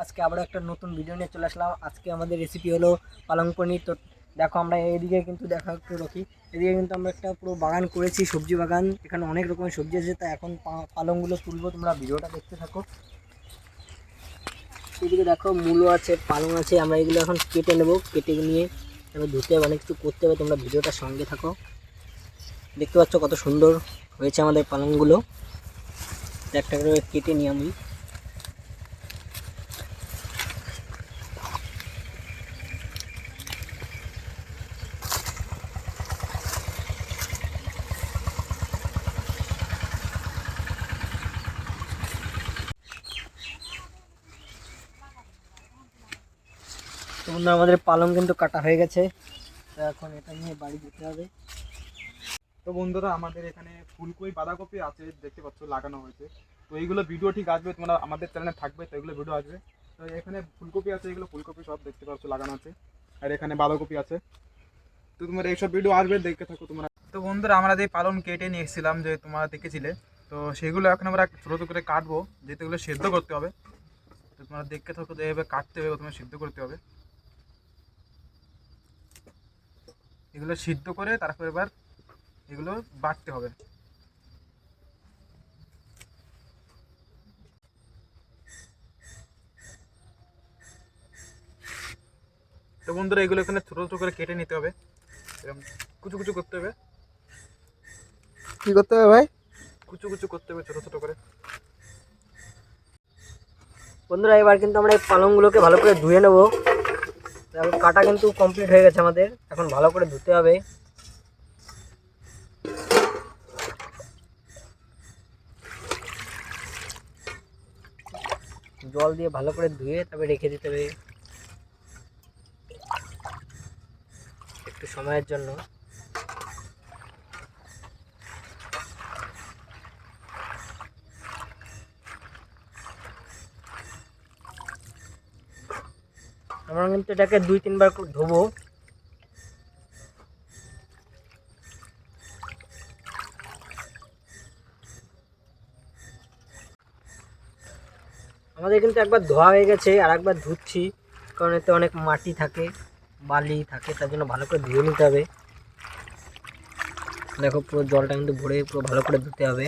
আজকে আবার একটা নতুন ভিডিও নিয়ে চলে আসলাম। আজকে আমাদের রেসিপি হলো পালং পনির। তো দেখো আমরা এইদিকে কিন্তু দেখা একটু রাখি, এদিকে কিন্তু আমরা একটা পুরো বাগান করেছি, সবজি বাগান। এখানে অনেক রকমের সবজি আছে, তা এখন পালংগুলো তুলবো, তোমরা ভিডিওটা দেখতে থাকো। এদিকে দেখো মূলো আছে, পালং আছে, আমরা এগুলো এখন কেটে নেবো। কেটে নিয়ে তারপর ধুতে হবে, অনেক কিছু করতে হবে, তোমরা ভিডিওটার সঙ্গে থাকো। দেখতে পাচ্ছ কত সুন্দর হয়েছে আমাদের পালংগুলো। একটা করে কেটে নিই আমি। তো বন্ধুরা আমাদের পালং কিন্তু কাটা হয়ে গেছে, তো এখন এটা নিয়ে বাড়ি যেতে হবে। তো বন্ধুরা আমাদের এখানে ফুলকপি বাঁধাকপি আছে, দেখতে পাচ্ছ লাগানো হয়েছে। তো এইগুলো ভিডিও ঠিক আসবে, তোমরা আমাদের চ্যানেলে থাকবে, তো এগুলো ভিডিও আসবে। তো এখানে ফুলকপি আছে, এগুলো ফুলকপি সব দেখতে পাচ্ছ লাগানো আছে। আর এখানে বাঁধাকপি আছে। তো তোমার এইসব ভিডিও আসবে, দেখতে থাকো তোমরা। তো বন্ধুরা আমরা যে পালং কেটে নিয়ে এসেছিলাম, যে তোমরা দেখেছিলে, তো সেগুলো এখন আমরা ছোটো ছোটো করে কাটবো, যেহেতু এগুলো সেদ্ধ করতে হবে। তো তোমরা দেখতে থাকো, এইভাবে কাটতে হবে, প্রথমে সিদ্ধ করতে হবে। এগুলো সিদ্ধ করে তারপর এবার এগুলো বাটতে হবে। তো বন্ধুরা এগুলো এখানে ছোটো ছোটো করে কেটে নিতে হবে, এরকম কুচু কুচু করতে হবে। কি করতে হবে ভাই? কুচু কুচু করতে হবে ছোটো ছোটো করে। বন্ধুরা এবার কিন্তু আমরা এই পালংগুলোকে ভালো করে ধুয়ে নেবো। কাটা কিন্তু কমপ্লিট হয়ে গেছে আমাদের, এখন ভালো করে ধুতে হবে। জল দিয়ে ভালো করে ধুয়ে তবে রেখে দিতে হবে একটু সময়ের জন্য। আমরা কিন্তু এটাকে 2-3 বার করে ধোবো। আমাদের কিন্তু একবার ধোয়া হয়ে গেছে, আর একবার ধুচ্ছি, কারণ এতে অনেক মাটি থাকে, বালি থাকে, তার জন্য ভালো করে ধুয়ে নিতে হবে। দেখো পুরো জলটা কিন্তু ভরে পুরো ভালো করে ধুতে হবে।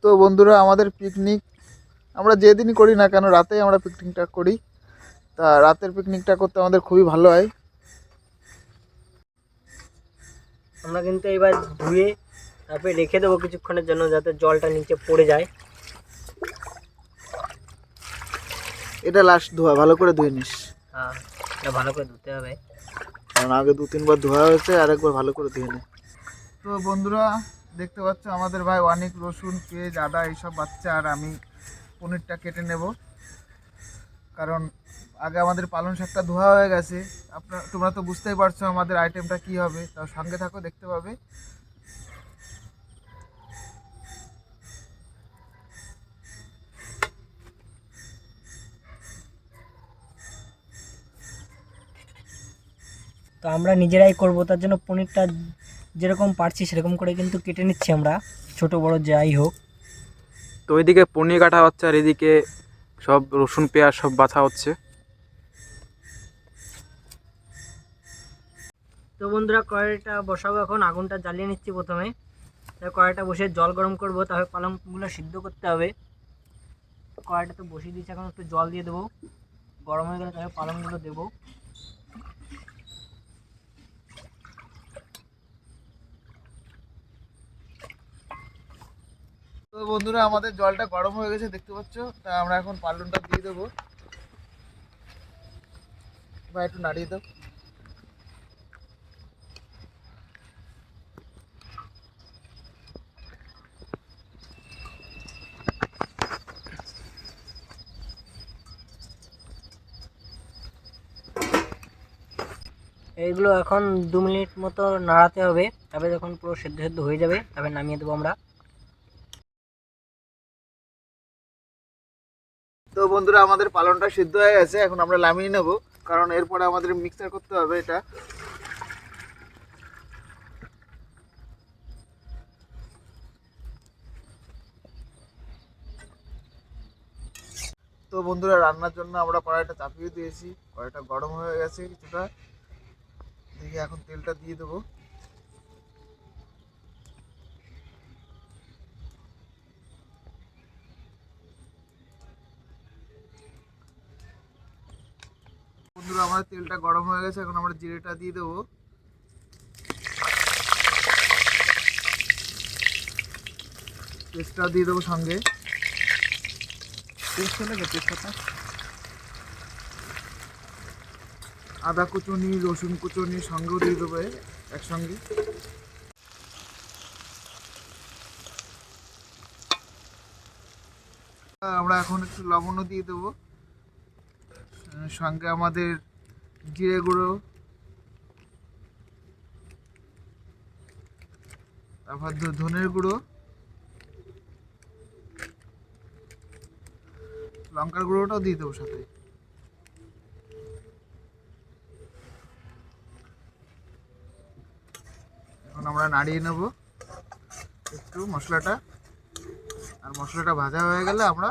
তো বন্ধুরা আমাদের পিকনিক আমরা যেদিনই করি না কেন রাতেই আমরা পিকনিকটা করি। তা রাতের পিকনিকটা করতে আমাদের খুবই ভালো হয়। আমরা কিন্তু এবার ধুয়ে তারপরে রেখে দেবো কিছুক্ষণের জন্য, যাতে জলটা নিচে পড়ে যায়। এটা লাস্ট ধোয়া, ভালো করে ধুয়ে নিস, হ্যাঁ, এটা ভালো করে ধুতে হবে। কারণ আগে 2-3 বার ধোয়া হয়েছে, আর একবার ভালো করে ধুয়ে নে। তো বন্ধুরা দেখতে পাচ্ছ আমাদের ভাই অনেক রসুন, পেঁয়াজ, আদা এইসব বাচ্চা, আর আমি পনিরটা কেটে নেব। কারণ আগে আমাদের পালং শাকটা ধোয়া হয়ে গেছে। তোমরা তো বুঝতেই পারছো আমাদের আইটেমটা কি হবে, তার সঙ্গে থাকো, দেখতে পাবে। তো আমরা নিজেরাই করব, তার জন্য পনিরটা যেরকম পারছি সেরকম করে কিন্তু কেটে নিচ্ছি আমরা, ছোট বড় যাই হোক। তো ওইদিকে পনির কাটা হচ্ছে, আর এদিকে সব রসুন পেঁয়াজ সব বাছা হচ্ছে। তো বন্ধুরা কড়াইটা বসাবো, এখন আগুনটা জ্বালিয়ে নিচ্ছি প্রথমে। তারপর কড়াইটা বসে জল গরম করব, তারপর পালংগুলো সিদ্ধ করতে হবে। কড়াইটা তো বসিয়ে দিয়েছি, এখন একটু জল দিয়ে দেবো, গরম হয়ে গেলে তারপর পালংগুলো দেবো। তো বন্ধুরা আমাদের জলটা গরম হয়ে গেছে, দেখতে পাচ্ছ। তা আমরা এখন পালনটা দিয়ে দেবো, বা একটু নাড়িয়ে দাও। এইগুলো এখন 2 মিনিট মতো নাড়াতে হবে, তারপরে যখন পুরো সেদ্ধ সেদ্ধ হয়ে যাবে তারপরে নামিয়ে দেবো আমরা। তো বন্ধুরা আমাদের পালনটা সিদ্ধ হয়ে গেছে, এখন আমরা নামিয়ে নেব। কারণ এরপরে আমাদের মিক্সার করতে হবে এটা। তো বন্ধুরা, রান্নার জন্য আমরা কড়াইটা চাপিয়ে দিয়েছি, কড়াইটা গরম হয়ে গেছে কিছুটা। দেখি এখন তেলটা দিয়ে দেবো। বন্ধুরা, আমাদের তেলটা গরম হয়ে গেছে, এখন আমরা জিরেটা দিয়ে দেবো। পেস্টটা দিয়ে দেবো সঙ্গে। পেস্ট হলে পেস্টটা আদা কুচুনি, রসুন কুচুনি সঙ্গেও দিয়ে দেবো একসঙ্গে। আমরা এখন একটু লবণও দিয়ে দেবো, সঙ্গে আমাদের জিরে গুঁড়ো, তারপর ধনের গুঁড়ো, লঙ্কার গুঁড়োটাও দিয়ে দেবো সাথে। এখন আমরা নাড়িয়ে নেব একটু মশলাটা, আর মশলাটা ভাজা হয়ে গেলে আমরা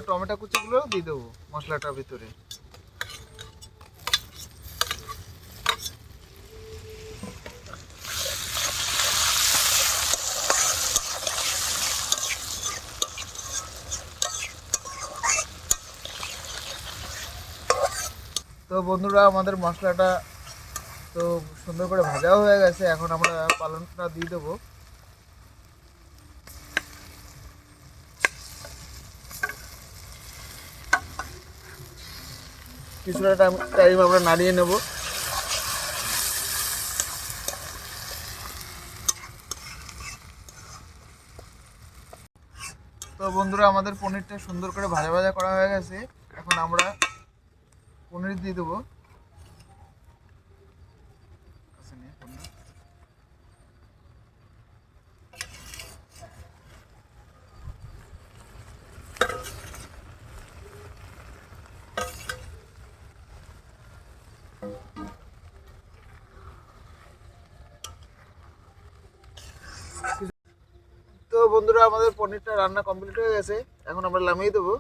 টমেটো কুচিগুলো দিয়ে দেবো মশলাটার ভিতরে। তো বন্ধুরা, আমাদের মশলাটা তো সুন্দর করে ভাজাও হয়ে গেছে, এখন আমরা পালনটা দিয়ে দেবো। কিছুটা টাইম আমরা নাড়িয়ে নেব। তো বন্ধুরা, আমাদের পনিরটা সুন্দর করে ভাজা ভাজা করা হয়ে গেছে, এখন আমরা পনির দিয়ে দেবো। তো বন্ধুরা, আমাদের পনিরটা রান্না কমপ্লিট হয়ে গেছে, এখন আমরা নামিয়ে দেবো।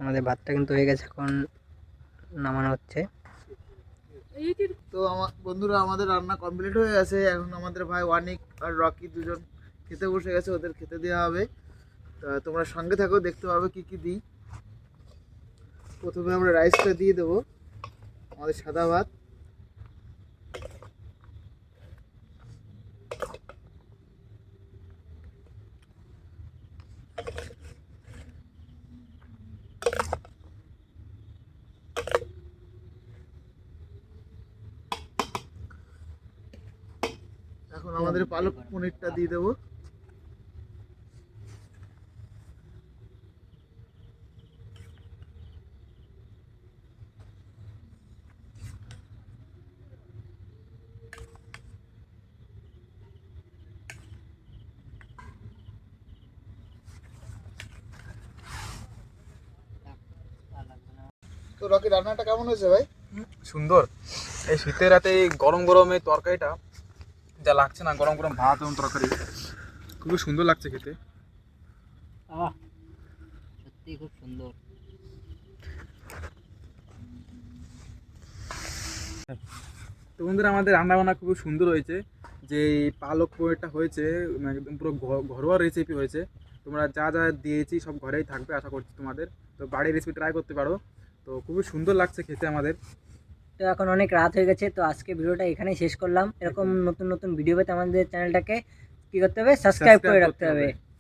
আমাদের ভাতটা কিন্তু হয়ে গেছে, এখন নামানো হচ্ছে। তো বন্ধুরা, আমাদের রান্না কমপ্লিট হয়ে গেছে, এখন আমাদের ভাই ওয়ানিক আর রকি দুজন খেতে বসে গেছে, ওদের খেতে দেওয়া হবে। তা তোমরা সঙ্গে থাকো, দেখতে পাবে কি কি দিই। প্রথমে আমরা রাইসটা দিয়ে দেবো, আমাদের সাদা ভাত। এখন আমাদের পালক পনিরটা দিয়ে দেবো। তো রকি, রান্নাটা কেমন হয়েছে ভাই? সুন্দর। এই শীতের রাতে এই গরম গরম এই তরকারিটা যা লাগছে না, গরম গরম ভাত এবং তরকারি, খুবই সুন্দর লাগছে খেতে। সত্যি খুব সুন্দর। তো বন্ধুরা, আমাদের রান্না বান্না খুবই সুন্দর হয়েছে। যে এই পালক পনিরটা হয়েছে একদম পুরো ঘরোয়া রেসিপি হয়েছে। তোমরা যা যা দিয়েছি সব ঘরেই থাকবে আশা করছি তোমাদের। তো বাড়ির রেসিপি ট্রাই করতে পারো। তো খুবই সুন্দর লাগছে খেতে আমাদের। তো এখন অনেক রাত হয়ে গেছে, তো আজকে ভিডিওটা এখানেই শেষ করলাম। এরকম নতুন নতুন ভিডিও পেতে আমাদের চ্যানেলটাকে কি করতে হবে? সাবস্ক্রাইব করে রাখতে করতে হবে। হবে।